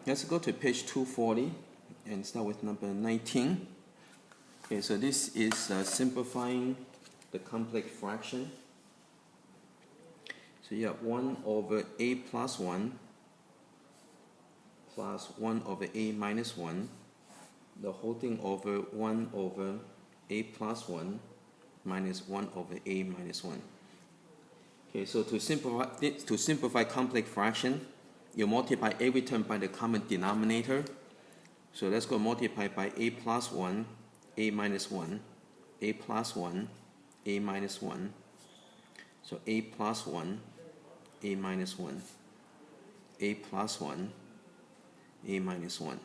Let's go to page 240 and start with number 19. Okay, so this is simplifying the complex fraction. So you have 1 over a plus 1 plus 1 over a minus 1, the whole thing over 1 over a plus 1 minus 1 over a minus 1. Okay, so to simplify complex fraction, you multiply every term by the common denominator. So let's go multiply by a plus 1, a minus 1, a plus 1, a minus 1. So a plus 1, a minus 1, a plus 1, a minus 1.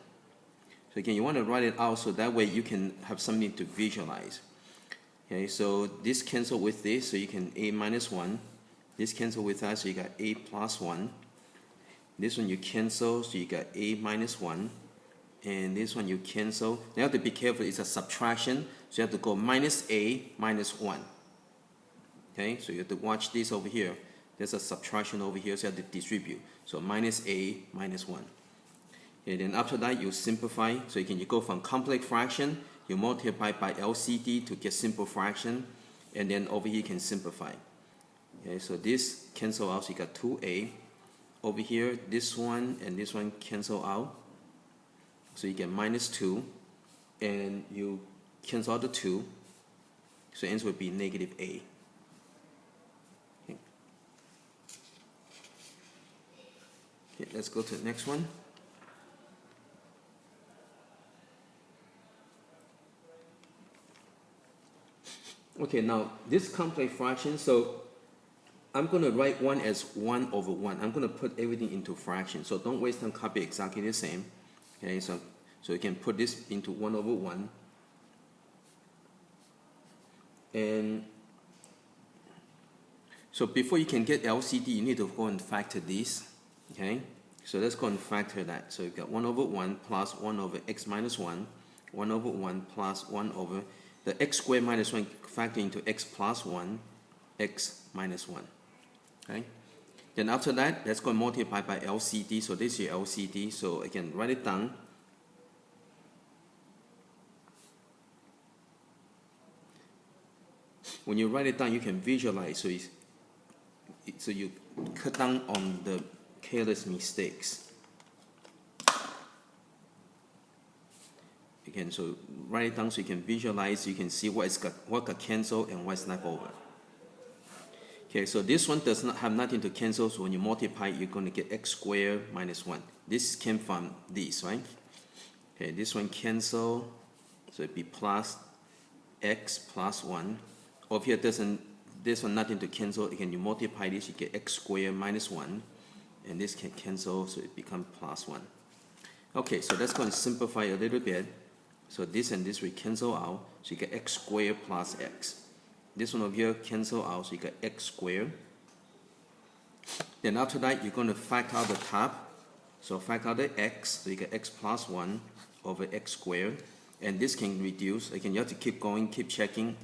So again, you want to write it out so that way you can have something to visualize. Okay, so this cancel with this, so you can a minus 1. This cancel with that, so you got a plus 1. This one you cancel, so you got a minus 1. And this one you cancel. Now you have to be careful, it's a subtraction. So you have to go minus a minus 1. Okay, so you have to watch this over here. There's a subtraction over here, so you have to distribute. So minus a minus 1. And then after that, you simplify. So you go from complex fraction, you multiply by LCD to get simple fraction. And then over here you can simplify. Okay, so this cancel out, so you got 2a. Over here, this one and this one cancel out. So you get minus 2. And you cancel out the 2. So the answer would be negative a. Okay. Okay, let's go to the next one. Okay, now this complex fraction, so I'm going to write 1 as 1 over 1. I'm going to put everything into fraction. So don't waste time, copy exactly the same. Okay, so you can put this into 1 over 1. And so before you can get LCD, you need to go and factor this. Okay, so let's go and factor that. So you've got 1 over 1 plus 1 over x minus 1. 1 over 1 plus 1 over the x squared minus 1 factor into x plus 1, x minus 1. Okay. Then after that, let's go and multiply by LCD. So this is your LCD. So again, write it down. When you write it down, you can visualize. So you cut down on the careless mistakes. Again, so write it down so you can visualize. You can see what got canceled and what's left over. Okay, so this one does not have nothing to cancel, so when you multiply, you're going to get x squared minus 1. This came from this, right? Okay, this one cancel, so it'd be plus x plus 1. Over here, this one nothing to cancel. Again, you multiply this, you get x squared minus 1. And this can cancel, so it becomes plus 1. Okay, so let's go and simplify a little bit. So this and this will cancel out, so you get x squared plus x. This one over here cancel out, so you get x squared. Then after that, you're going to factor out the top. So factor out the x, so you get x plus 1 over x squared. And this can reduce. Again, you have to keep going, keep checking.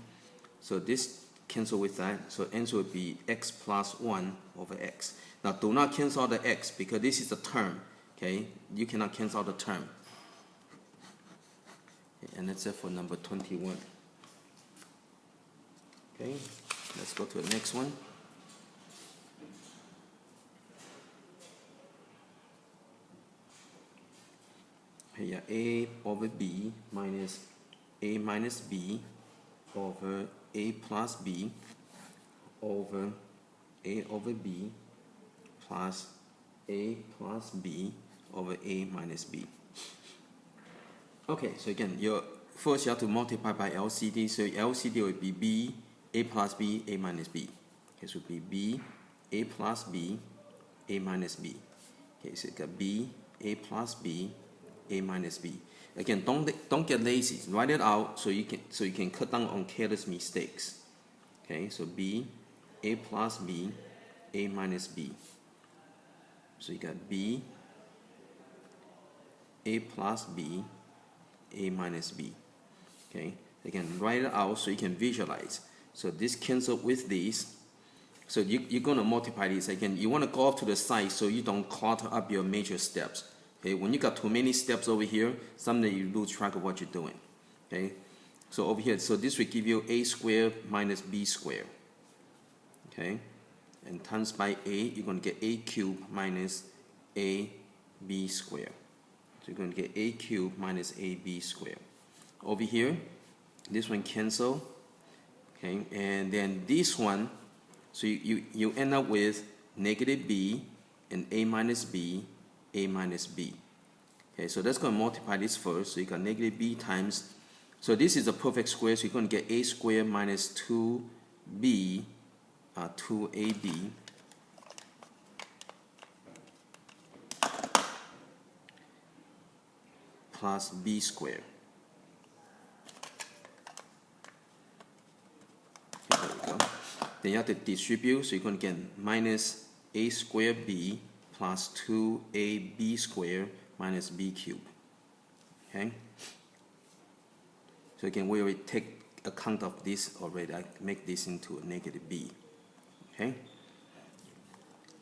So this cancel with that. So answer would be x plus 1 over x. Now do not cancel out the x because this is a term. Okay, you cannot cancel out the term. And that's it for number 21. Okay, let's go to the next one. Here, a over b minus a minus b over a plus b over a over b plus a plus b over a minus b. Okay, so again, first you have to multiply by LCD. So LCD would be b, a plus b, a minus b. Okay, so it would be b, a plus b, a minus b. Okay, so you got b, a plus b, a minus b. Again, don't get lazy. Write it out so you can cut down on careless mistakes. Okay, so b, a plus b, a minus b. So you got b, a plus b, a minus b. Okay, again, write it out so you can visualize. So this cancel with this. So you're going to multiply this. Again, you want to go off to the side so you don't clutter up your major steps. Okay, when you got too many steps over here, sometimes you lose track of what you're doing. Okay, so over here, so this will give you a squared minus b squared. Okay, and times by a, you're going to get a cubed minus a b squared. So you're going to get a cubed minus a b squared. Over here, this one cancel. Okay, and then this one, so you end up with negative b and a minus b, a minus b. Okay, so that's going to multiply this first. So you got negative b times, so this is a perfect square, so you're going to get a squared minus 2b, 2ab plus b squared. Okay, there we go. Then you have to distribute, so you're going to get minus a squared b plus 2ab squared minus b cubed. Okay? So again, we already take account of this already. I make this into a negative b. Okay?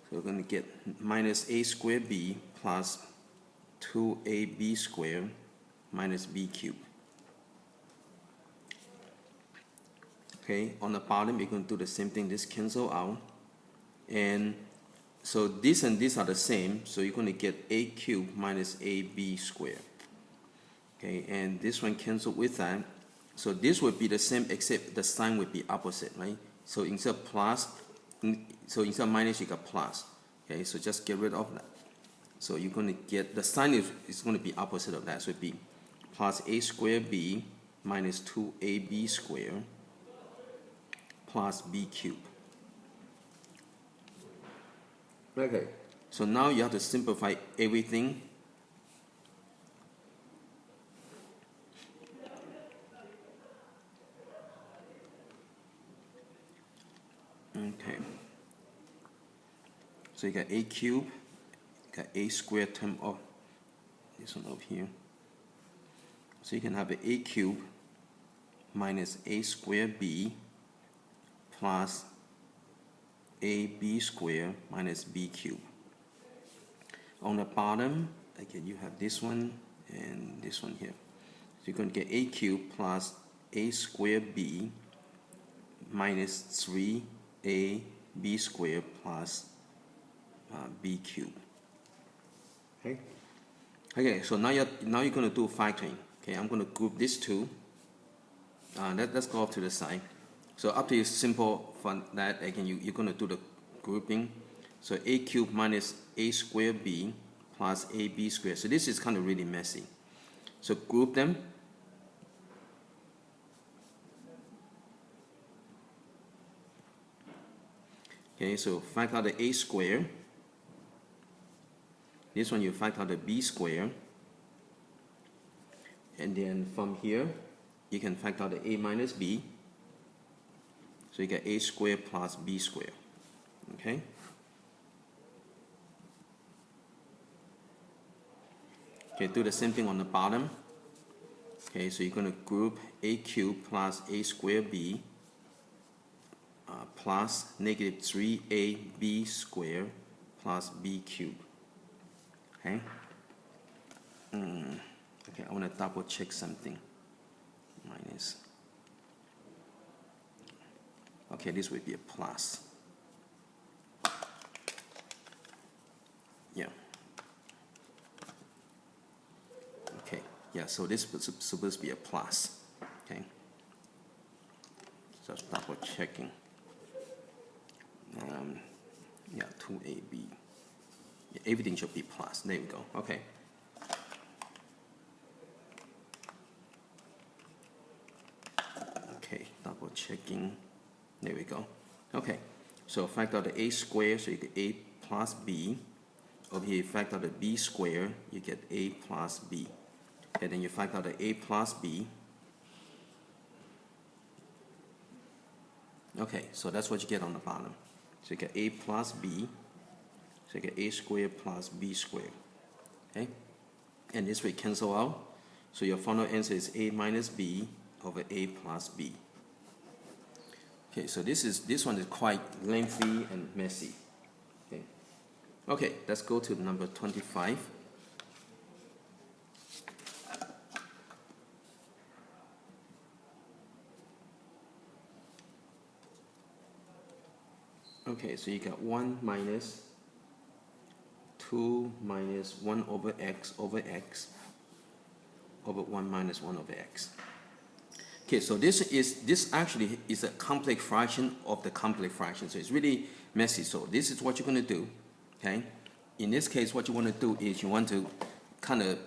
So we're going to get minus a squared b plus 2ab squared minus b cubed. Okay, on the bottom, you're going to do the same thing. This cancel out. And so this and this are the same. So you're going to get a cubed minus ab squared. Okay, and this one cancel with that. So this would be the same except the sign would be opposite, right? So instead of plus, so instead of minus, you got plus. Okay, so just get rid of that. So you're going to get, the sign is going to be opposite of that. So it'd be plus a squared b minus 2ab squared plus b cubed. Okay, so now you have to simplify everything. Okay, so you got a cubed, got a squared term of this one over here. So you can have an a cubed minus a squared b plus ab squared minus b cubed. On the bottom, again, you have this one and this one here. So you're going to get a cubed plus a squared b minus 3ab squared plus b cubed. Okay. Okay. So now you're going to do factoring. Okay. I'm going to group these two. Let's go off to the side. So after you simple for that, again, you're going to do the grouping. So a cubed minus a squared b plus ab squared. So this is kind of really messy. So group them. Okay, so factor out the a squared. This one you factor out the b squared. And then from here, you can factor out the a minus b. So you get a squared plus b squared. Okay? Okay, do the same thing on the bottom. Okay, so you're going to group a cubed plus a squared b plus negative 3ab squared plus b cubed. Okay? Okay, I want to double check something. Minus. Okay, this would be a plus. Yeah. Okay, yeah, so this is supposed to be a plus. Okay. Just double checking. Yeah, 2ab. Yeah, everything should be plus. There we go. Okay. Okay, double checking. There we go. Okay, so factor out the a squared, so you get a plus b. Over here, you factor out the b squared, you get a plus b. And then you factor out the a plus b. Okay, so that's what you get on the bottom. So you get a plus b. So you get a squared plus b squared. Okay, and this will cancel out. So your final answer is a minus b over a plus b. Okay, so this one is quite lengthy and messy. Okay, let's go to number 25. Okay, so you got 1 minus 2 minus 1 over x over 1 minus 1 over x. Okay, so this actually is a complex fraction of the complex fraction, so it's really messy. So this is what you're going to do. Okay, in this case, what you want to do is you want to kind of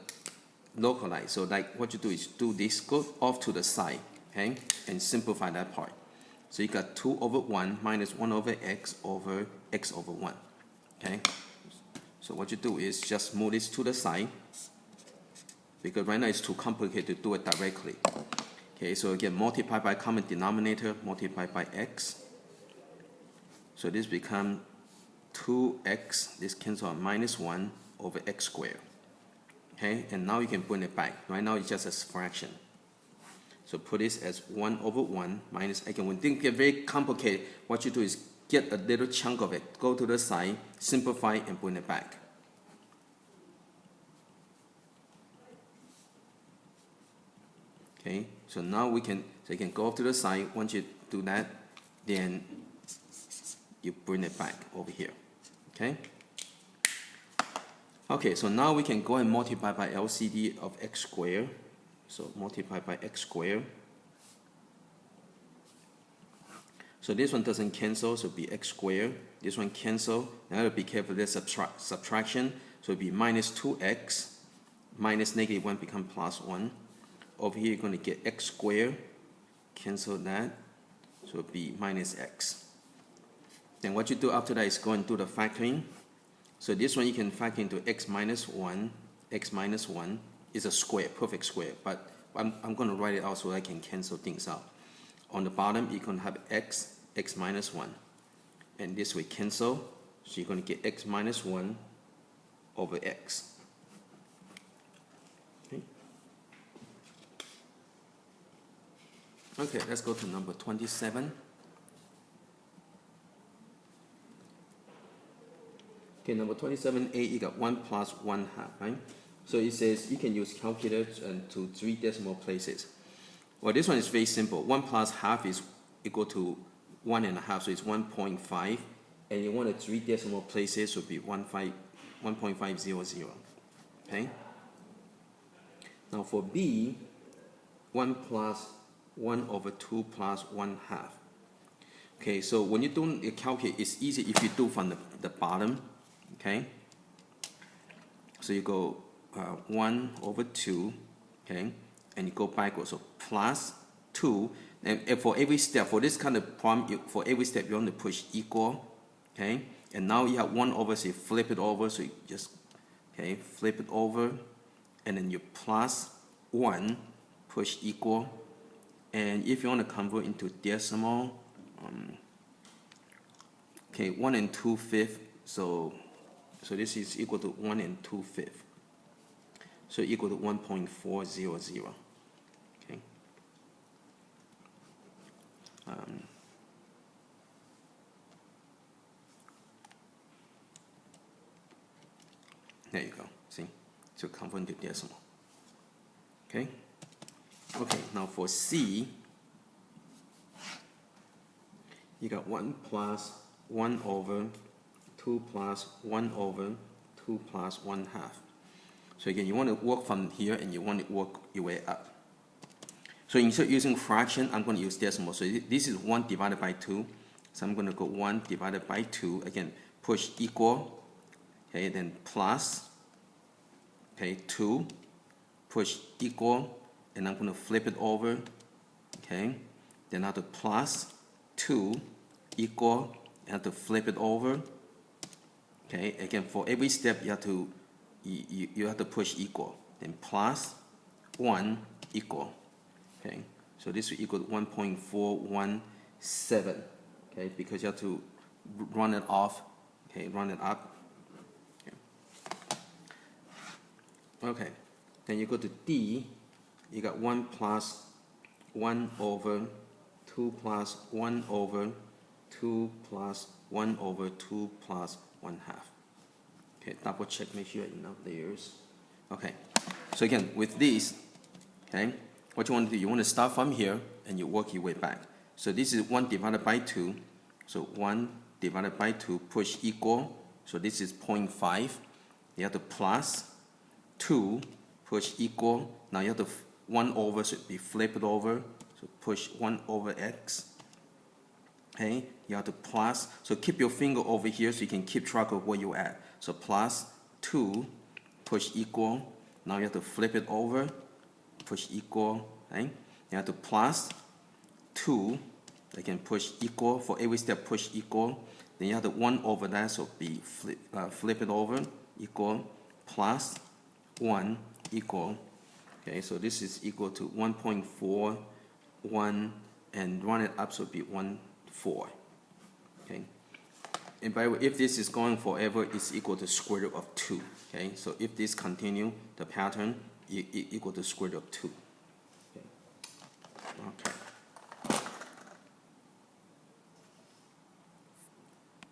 localize. So like what you do is do this, go off to the side, okay, and simplify that part. So you got 2 over 1 minus 1 over x over 1. Okay, so what you do is just move this to the side, because right now it's too complicated to do it directly. Okay, so again, multiply by common denominator, multiply by x. So this becomes 2x, this cancels out, minus 1 over x squared. Okay, and now you can bring it back. Right now it's just a fraction. So put this as 1 over 1 minus, again, when things get very complicated, what you do is get a little chunk of it, go to the side, simplify, and bring it back. Okay, so now you can go off to the side. Once you do that, then you bring it back over here. Okay. Okay, so now we can go and multiply by LCD of x squared. So multiply by x squared. So this one doesn't cancel, so it'll be x squared. This one cancel. Now be careful, there's subtraction. So it'll be minus 2x minus negative 1 become plus 1. Over here, you're going to get x squared, cancel that, so it'll be minus x. Then what you do after that is go and do the factoring. So this one you can factor into x minus 1 is a square, perfect square, but I'm going to write it out so I can cancel things out. On the bottom, you're going to have x minus 1, and this will cancel, so you're going to get x minus 1 over x. Okay, let's go to number 27. Okay, number 27a, you got 1 plus 1 half, right? So it says you can use calculators to 3 decimal places. Well, this one is very simple. 1 plus half is equal to 1.5, so it's 1.5. And you want 3 decimal places would be 1.500. Okay? Now for b, 1 plus 1 over 2 plus 1 half. Okay, so when you do a calculate, it's easy if you do from the bottom. Okay, so you go 1 over 2, okay, and you go backwards, so plus 2, and for every step, for this kind of problem, for every step you want to push equal, okay, and now you have 1 over, so you flip it over, so you just, okay, flip it over, and then you plus 1, push equal, and if you want to convert into decimal, okay, 1 and 2/5, so this is equal to 1 and 2/5. So equal to 1.400. Okay. There you go. See, so convert into decimal. Okay. Okay. Now for C, you got 1 plus 1 over 2 plus 1 over 2 plus 1 half. So again, you want to work from here and you want to work your way up. So instead of using fraction, I'm going to use decimal. So this is 1 divided by 2. So I'm going to go 1 divided by 2. Again, push equal. Okay, then plus. Okay, 2. Push equal. And I'm going to flip it over. Okay, then I have to plus 2 equal. I have to flip it over. Okay, again, for every step you have to push equal. Then plus 1 equal. Okay, so this will equal 1.417. Okay, because you have to run it off. Okay, run it up. Okay, then you go to D. You got 1 plus 1 over 2 plus 1 over 2 plus 1 over 2 plus 1 half. Okay, double check, make sure you have enough layers. Okay, so again, with these, okay, what you want to do, you want to start from here and you work your way back. So this is 1 divided by 2, so 1 divided by 2, push equal. So this is 0.5. You have to plus 2, push equal. Now you have to 1 over should be flipped over. So push 1 over x. Okay, you have to plus. So keep your finger over here so you can keep track of where you're at. So plus 2, push equal. Now you have to flip it over, push equal. Okay, you have to plus 2. Again, push equal. For every step, push equal. Then you have to 1 over that, so be flip it over, equal, plus 1 equal. Okay, so this is equal to 1.41, and run it up, so it'll be 1.4. Okay, and by the way, if this is going forever, it's equal to square root of 2. Okay, so if this continue the pattern, equal to square root of 2.